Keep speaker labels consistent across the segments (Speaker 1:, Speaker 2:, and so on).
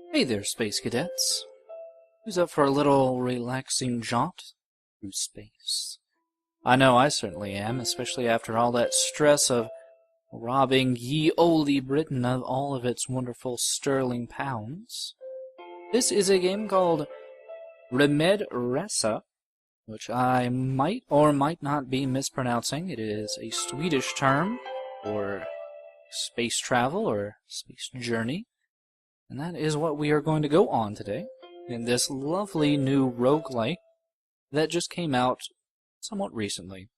Speaker 1: Hey there, Space Cadets. Who's up for a little relaxing jaunt through space? I know I certainly am, especially after all that stress of robbing ye olde Britain of all of its wonderful sterling pounds. This is a game called RymdResa, which I might or might not be mispronouncing. It is a Swedish term for space travel or space journey. And that is what we are going to go on today, in this lovely new roguelike that just came out somewhat recently.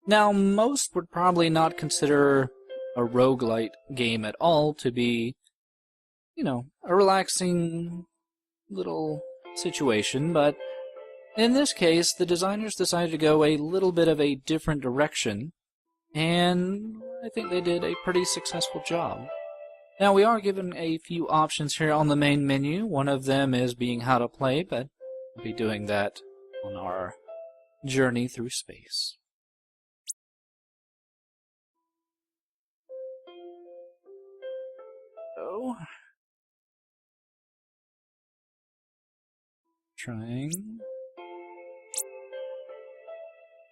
Speaker 1: Now, most would probably not consider a roguelite game at all to be, a relaxing little situation, but in this case, the designers decided to go a little bit of a different direction, and I think they did a pretty successful job. Now, we are given a few options here on the main menu. One of them is being how to play, but we'll be doing that on our journey through space. So, trying.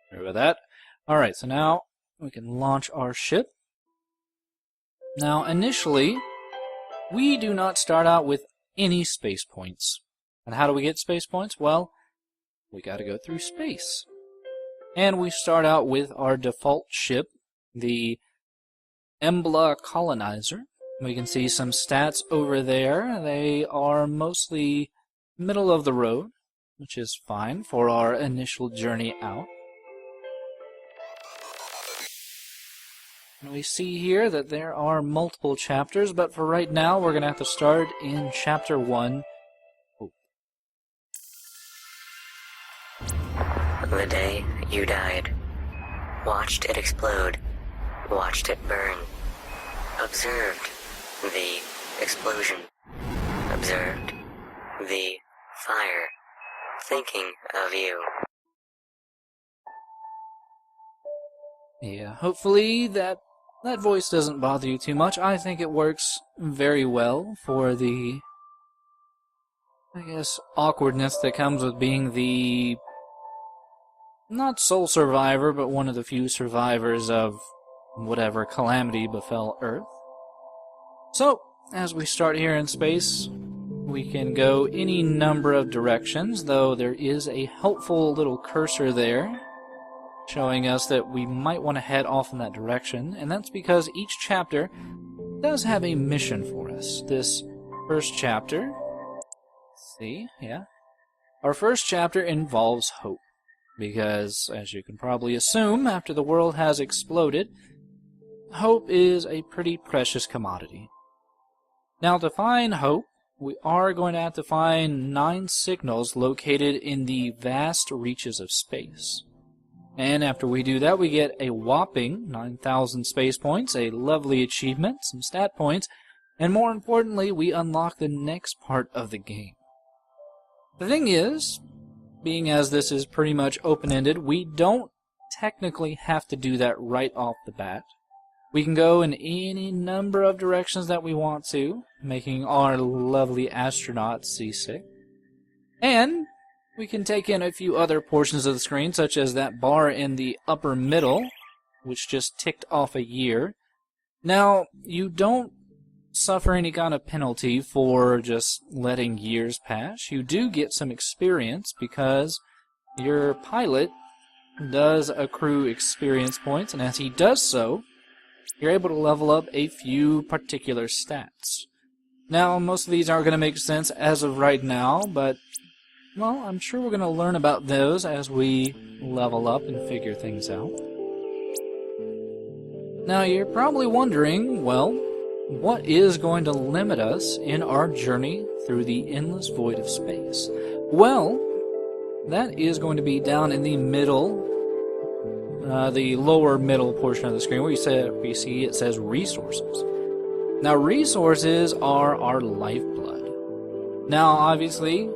Speaker 1: Sorry about that. Alright, so now we can launch our ship. Now, initially, we do not start out with any space points. And how do we get space points? Well, we gotta go through space. And we start out with our default ship, the Embla Colonizer. We can see some stats over there. They are mostly middle of the road, which is fine for our initial journey out. And we see here that there are multiple chapters, but for right now, we're going to have to start in Chapter 1.
Speaker 2: The day you died. Watched it explode. Watched it burn. Observed the explosion. Observed the fire. Thinking of you.
Speaker 1: Yeah, hopefully that voice doesn't bother you too much. I think it works very well for the, awkwardness that comes with being the, not sole survivor, but one of the few survivors of whatever calamity befell Earth. So, as we start here in space, we can go any number of directions, though there is a helpful little cursor there showing us that we might want to head off in that direction, and that's because each chapter does have a mission for us. This first chapter, our first chapter involves hope, because, as you can probably assume, after the world has exploded, hope is a pretty precious commodity. Now, to find hope, we are going to have to find 9 signals located in the vast reaches of space. And after we do that, we get a whopping 9,000 space points, a lovely achievement, some stat points, and more importantly, we unlock the next part of the game. The thing is, being as this is pretty much open-ended, we don't technically have to do that right off the bat. We can go in any number of directions that we want to, making our lovely astronauts seasick. And we can take in a few other portions of the screen, such as that bar in the upper middle, which just ticked off a year. Now, you don't suffer any kind of penalty for just letting years pass. You do get some experience because your pilot does accrue experience points, and as he does so, you're able to level up a few particular stats. Now, most of these aren't going to make sense as of right now, but well, I'm sure we're going to learn about those as we level up and figure things out. Now, you're probably wondering, well, what is going to limit us in our journey through the endless void of space? Well, that is going to be down in the middle, the lower middle portion of the screen, where you see it says resources. Now, resources are our lifeblood. Now, obviously,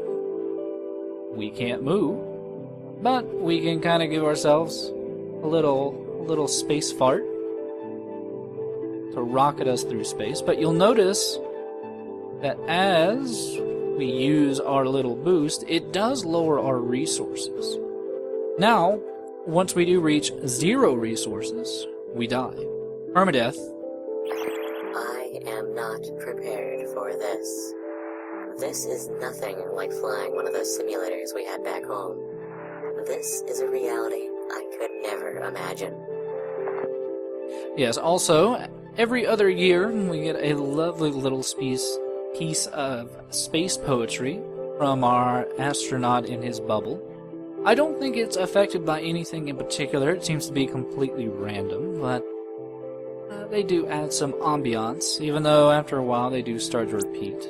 Speaker 1: we can't move, but we can kind of give ourselves a little space fart to rocket us through space. But you'll notice that as we use our little boost, it does lower our resources. Now, once we do reach 0 resources, we die. Permadeath.
Speaker 2: I am not prepared for this. This is nothing like flying one of those simulators we had back home. This is a reality I could never imagine.
Speaker 1: Yes, also, every other year we get a lovely little piece of space poetry from our astronaut in his bubble. I don't think it's affected by anything in particular. It seems to be completely random, but they do add some ambiance, even though after a while they do start to repeat.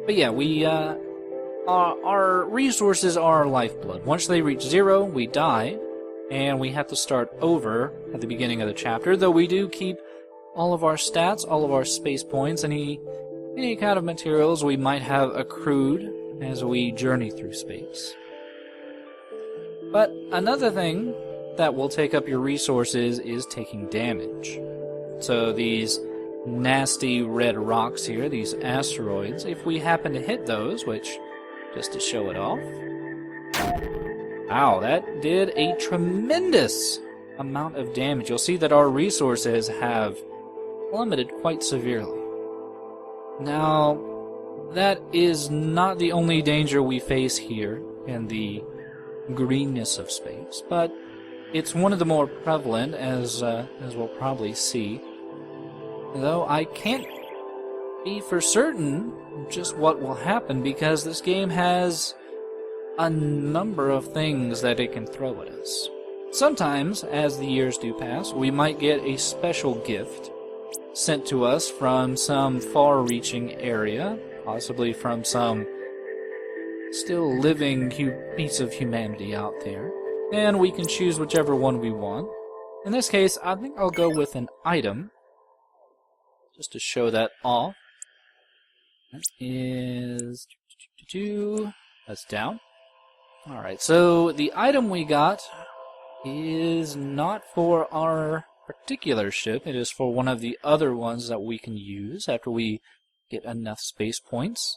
Speaker 1: But yeah, our resources are our lifeblood. Once they reach 0, we die, and we have to start over at the beginning of the chapter, though we do keep all of our stats, all of our space points, any kind of materials we might have accrued as we journey through space. But another thing that will take up your resources is taking damage. So these nasty red rocks here, these asteroids, if we happen to hit those, which, just to show it off, wow, that did a tremendous amount of damage. You'll see that our resources have plummeted quite severely. Now, that is not the only danger we face here in the greenness of space, but it's one of the more prevalent, as we'll probably see. Though I can't be for certain just what will happen, because this game has a number of things that it can throw at us. Sometimes, as the years do pass, we might get a special gift sent to us from some far-reaching area, possibly from some still living piece of humanity out there, and we can choose whichever one we want. In this case, I think I'll go with an item, just to show that off. That is... That's down. Alright, so the item we got is not for our particular ship. It is for one of the other ones that we can use after we get enough space points.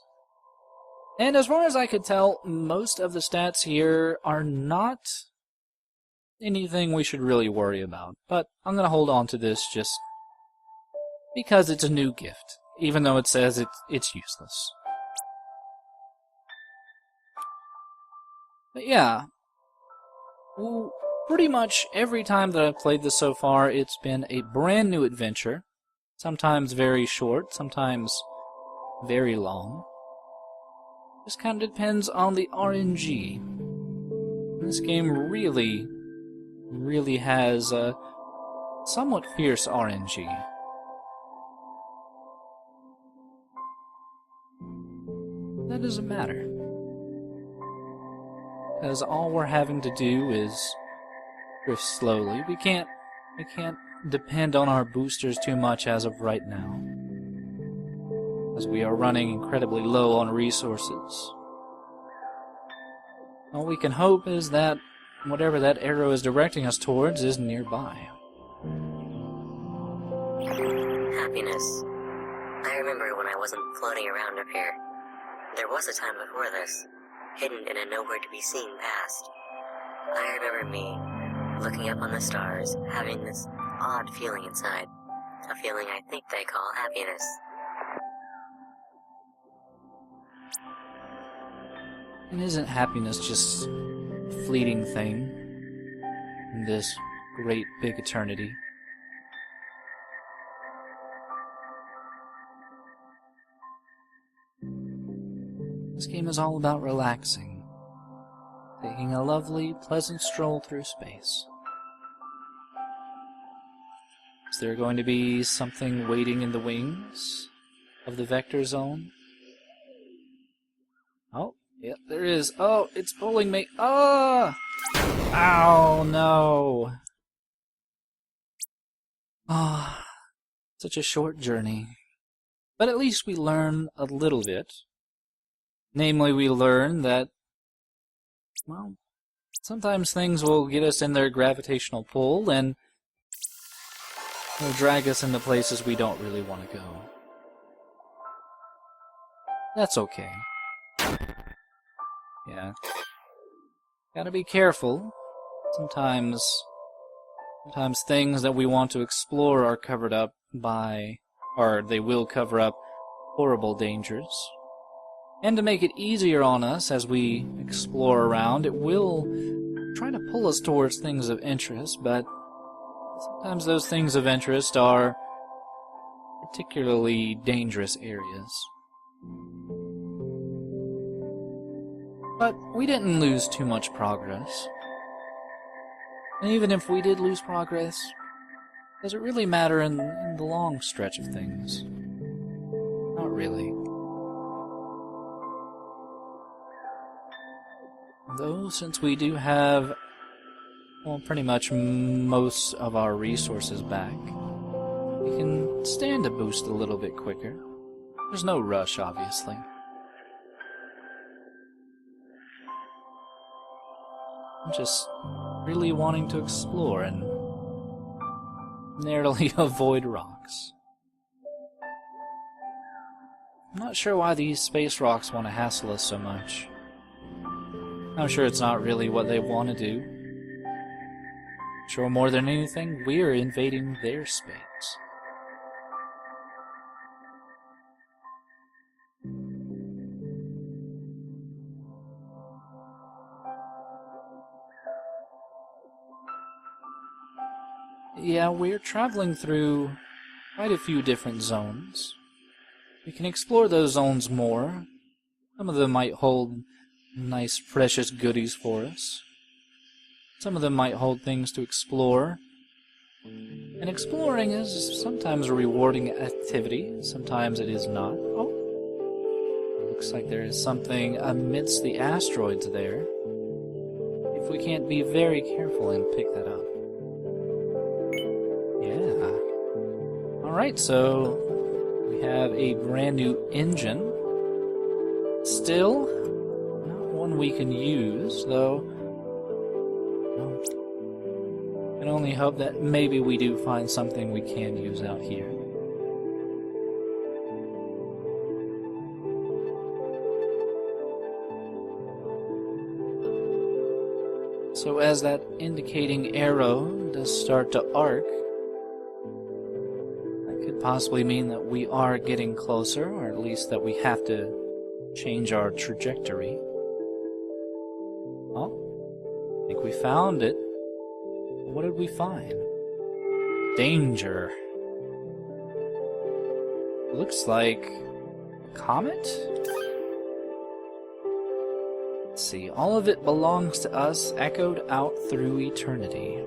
Speaker 1: And as far as I could tell, most of the stats here are not anything we should really worry about. But I'm going to hold on to this just because it's a new gift, even though it says it's useless. But yeah, well, pretty much every time that I've played this so far, it's been a brand new adventure. Sometimes very short, sometimes very long. Just kind of depends on the RNG. This game really has a somewhat fierce RNG. That doesn't matter, because all we're having to do is drift slowly. We can't depend on our boosters too much as of right now, as we are running incredibly low on resources. All we can hope is that whatever that arrow is directing us towards is nearby.
Speaker 2: Happiness. I remember when I wasn't floating around up here. There was a time before this, hidden in a nowhere-to-be-seen past. I remember me looking up on the stars, having this odd feeling inside, a feeling I think they call happiness.
Speaker 1: And isn't happiness just a fleeting thing in this great big eternity? This game is all about relaxing, taking a lovely, pleasant stroll through space. Is there going to be something waiting in the wings of the vector zone? Oh, yeah, there is. Oh, it's pulling me. Ah! Ow, no. Ah, such a short journey. But at least we learn a little bit. Namely, we learn that, well, sometimes things will get us in their gravitational pull and will drag us into places we don't really want to go. That's okay. Yeah. Gotta be careful. Sometimes things that we want to explore are covered up by, or they will cover up horrible dangers. And to make it easier on us as we explore around, it will try to pull us towards things of interest, but sometimes those things of interest are particularly dangerous areas. But we didn't lose too much progress. And even if we did lose progress, does it really matter in the long stretch of things? Not really. Though, since we do have, well, pretty much most of our resources back, we can stand to boost a little bit quicker. There's no rush, obviously. I'm just really wanting to explore and narrowly avoid rocks. I'm not sure why these space rocks want to hassle us so much. I'm sure it's not really what they want to do. Sure, more than anything, we're invading their space. Yeah, we're traveling through quite a few different zones. We can explore those zones more. Some of them might hold nice, precious goodies for us. Some of them might hold things to explore. And exploring is sometimes a rewarding activity, sometimes it is not. Oh, looks like there is something amidst the asteroids there. If we can't be very careful and pick that up. Alright, so we have a brand new engine. Still, not one we can use, though. I can only hope that maybe we do find something we can use out here. So as that indicating arrow does start to arc, possibly mean that we are getting closer, or at least that we have to change our trajectory. Oh, I think we found it. What did we find? Danger. Looks like a comet? Let's see, all of it belongs to us, echoed out through eternity.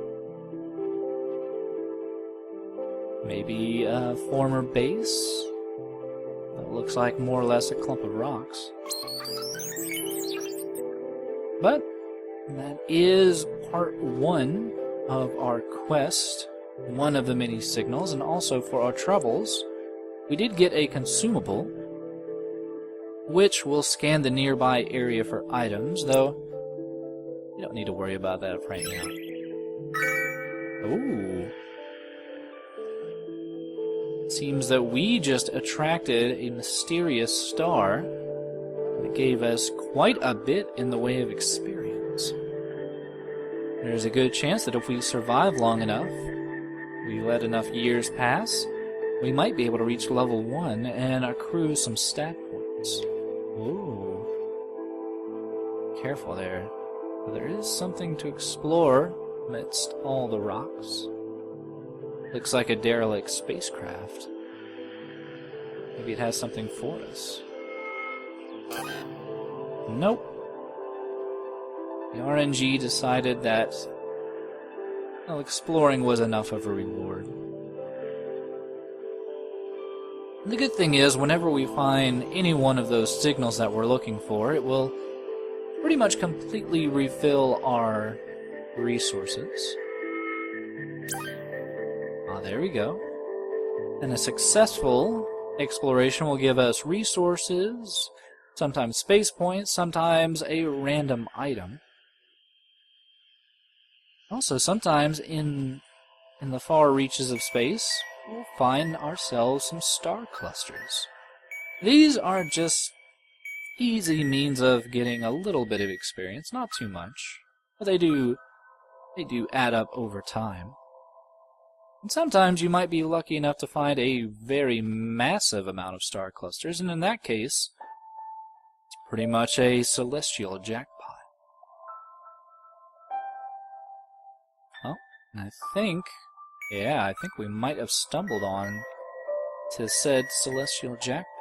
Speaker 1: Maybe a former base? That looks like more or less a clump of rocks. But that is part 1 of our quest, one of the many signals, and also for our troubles, we did get a consumable, which will scan the nearby area for items, though you don't need to worry about that right now. Ooh. Seems that we just attracted a mysterious star that gave us quite a bit in the way of experience. There's a good chance that if we survive long enough, we let enough years pass, we might be able to reach level 1 and accrue some stat points. Ooh. Careful there. There is something to explore amidst all the rocks. Looks like a derelict spacecraft. Maybe it has something for us. Nope. The RNG decided that, well, exploring was enough of a reward. And the good thing is, whenever we find any one of those signals that we're looking for, it will pretty much completely refill our resources. There we go. And a successful exploration will give us resources, sometimes space points, sometimes a random item. Also, sometimes in the far reaches of space, we'll find ourselves some star clusters. These are just easy means of getting a little bit of experience, not too much, but they do add up over time. And sometimes you might be lucky enough to find a very massive amount of star clusters, and in that case, it's pretty much a celestial jackpot. Oh, and I think we might have stumbled on to said celestial jackpot.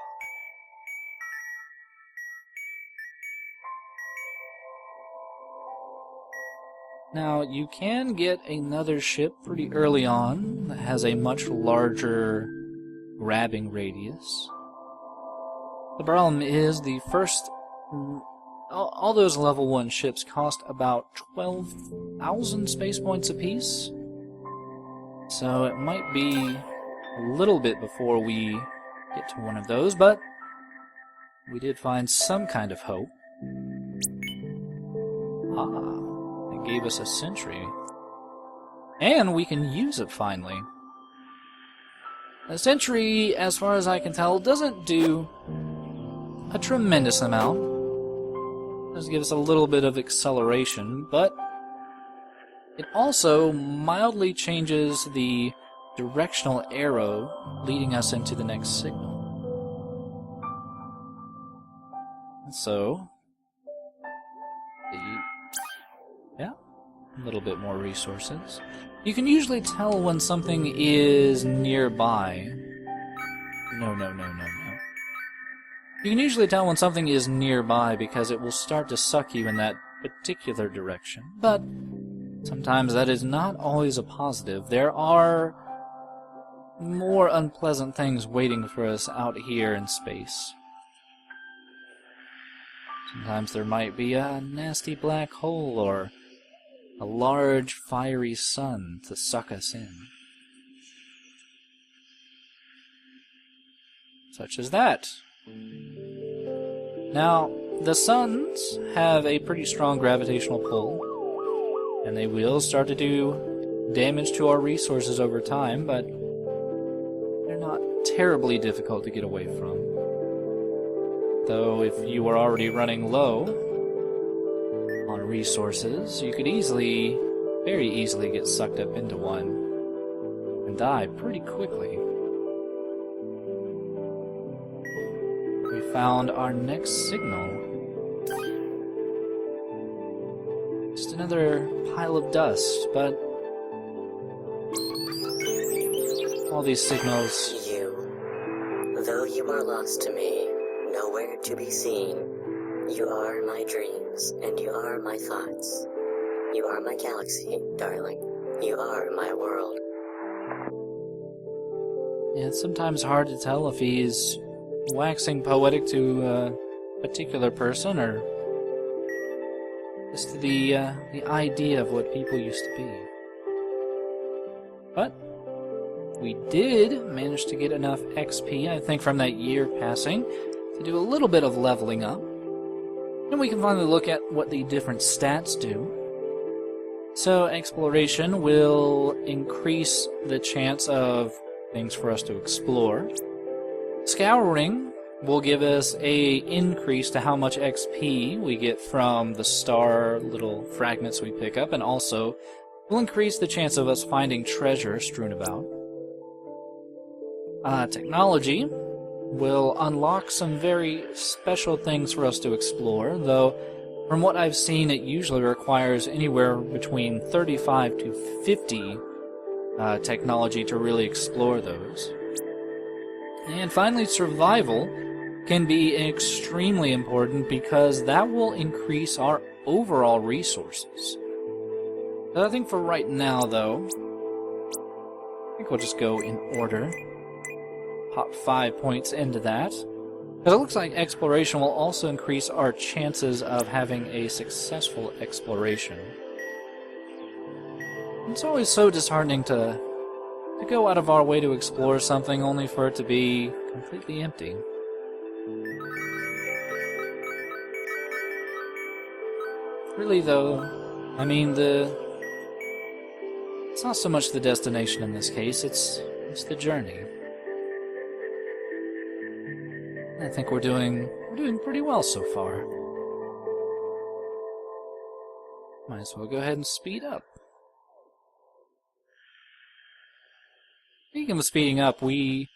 Speaker 1: Now, you can get another ship pretty early on that has a much larger grabbing radius. The problem is the first... all those level 1 ships cost about 12,000 space points apiece. So it might be a little bit before we get to one of those, but we did find some kind of hope. It gave us a sentry. And we can use it finally. A sentry, as far as I can tell, doesn't do a tremendous amount. It does give us a little bit of acceleration, but it also mildly changes the directional arrow leading us into the next signal. So, a little bit more resources. You can usually tell when something is nearby. No. You can usually tell when something is nearby because it will start to suck you in that particular direction. But sometimes that is not always a positive. There are more unpleasant things waiting for us out here in space. Sometimes there might be a nasty black hole or a large fiery sun to suck us in. Such as that. Now, the suns have a pretty strong gravitational pull, and they will start to do damage to our resources over time, but they're not terribly difficult to get away from. Though, if you are already running low on resources, you could very easily get sucked up into one and die pretty quickly. We found our next signal. Just another pile of dust, but all these signals...
Speaker 2: You, though you are lost to me, nowhere to be seen, you are my dreams, and you are my thoughts. You are my galaxy, darling. You are my world.
Speaker 1: Yeah, it's sometimes hard to tell if he's waxing poetic to a particular person or just the idea of what people used to be. But we did manage to get enough XP, I think, from that year passing to do a little bit of leveling up. And we can finally look at what the different stats do. So exploration will increase the chance of things for us to explore. Scouring will give us a increase to how much XP we get from the star little fragments we pick up, and also will increase the chance of us finding treasure strewn about. Technology will unlock some very special things for us to explore, though from what I've seen it usually requires anywhere between 35 to 50 technology to really explore those. And finally, survival can be extremely important because that will increase our overall resources. So I think for right now, though, I think we'll just go in order. Pop 5 points into that. Because it looks like exploration will also increase our chances of having a successful exploration. It's always so disheartening to go out of our way to explore something only for it to be completely empty. Really, though, I mean, it's not so much the destination in this case, it's the journey. I think we're doing we're doing pretty well so far. Might as well go ahead and speed up. Speaking of speeding up, we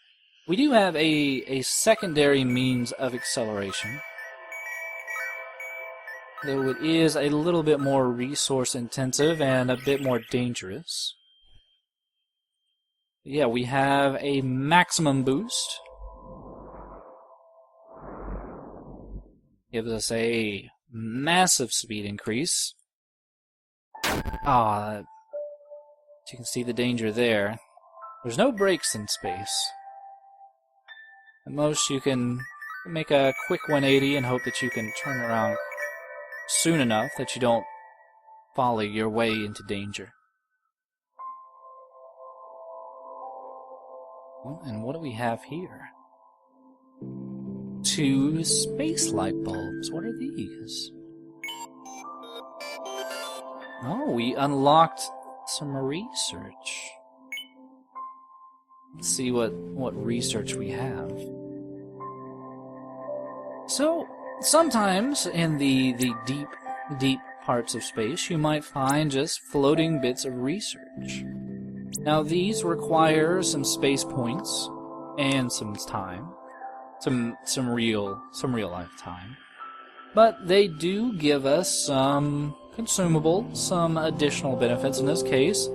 Speaker 1: do have a secondary means of acceleration. Though it is a little bit more resource intensive and a bit more dangerous. Yeah, we have a maximum boost. Gives us a massive speed increase. You can see the danger there. There's no brakes in space. At most, you can make a quick 180 and hope that you can turn around soon enough that you don't volley your way into danger. Well, and what do we have here? 2 space light bulbs. What are these? Oh, we unlocked some research. Let's see what research we have. So, sometimes in the deep parts of space, you might find just floating bits of research. Now, these require some space points and some time, some real life time, but they do give us some consumable, some additional benefits. In this case,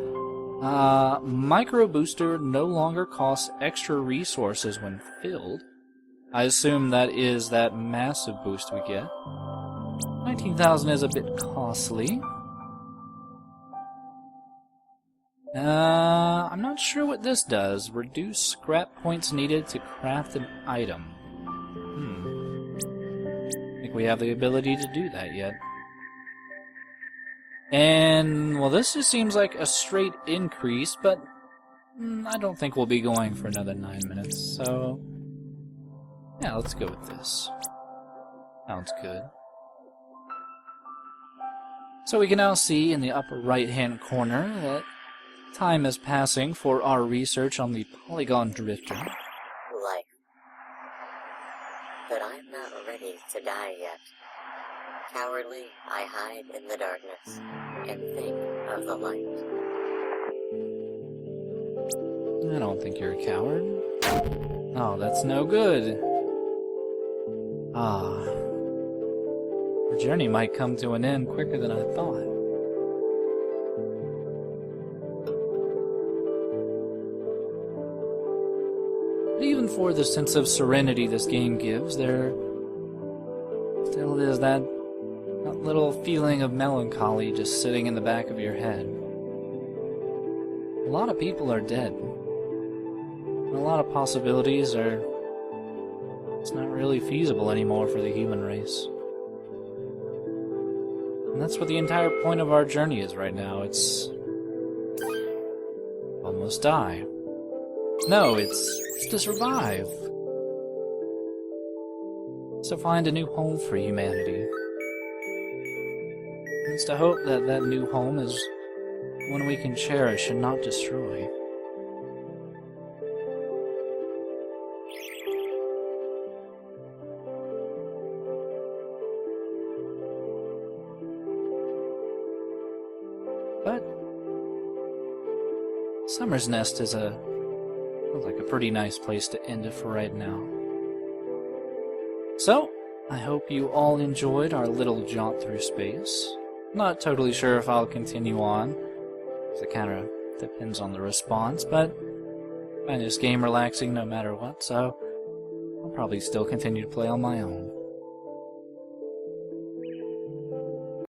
Speaker 1: Micro Booster no longer costs extra resources when filled. I assume that is that massive boost we get. 19,000 is a bit costly. I'm not sure what this does. Reduce scrap points needed to craft an item. I think we have the ability to do that yet. And, well, this just seems like a straight increase, but I don't think we'll be going for another 9 minutes, so yeah, let's go with this. Sounds good. So we can now see in the upper right-hand corner that time is passing for our research on the Polygon Drifter.
Speaker 2: Life. But I'm not ready to die yet. Cowardly, I hide in the darkness and think of the light.
Speaker 1: I don't think you're a coward. Oh, that's no good. Our journey might come to an end quicker than I thought. But even for the sense of serenity this game gives, there still is that little feeling of melancholy just sitting in the back of your head. A lot of people are dead. And a lot of possibilities are... it's not really feasible anymore for the human race. And that's what the entire point of our journey is right now. It's... almost die. No, it's to survive. It's to find a new home for humanity. It's to hope that that new home is one we can cherish and not destroy. But Summer's Nest is feels like a pretty nice place to end it for right now. So, I hope you all enjoyed our little jaunt through space. Not totally sure if I'll continue on, because it kind of depends on the response, but I find this game relaxing no matter what, so I'll probably still continue to play on my own.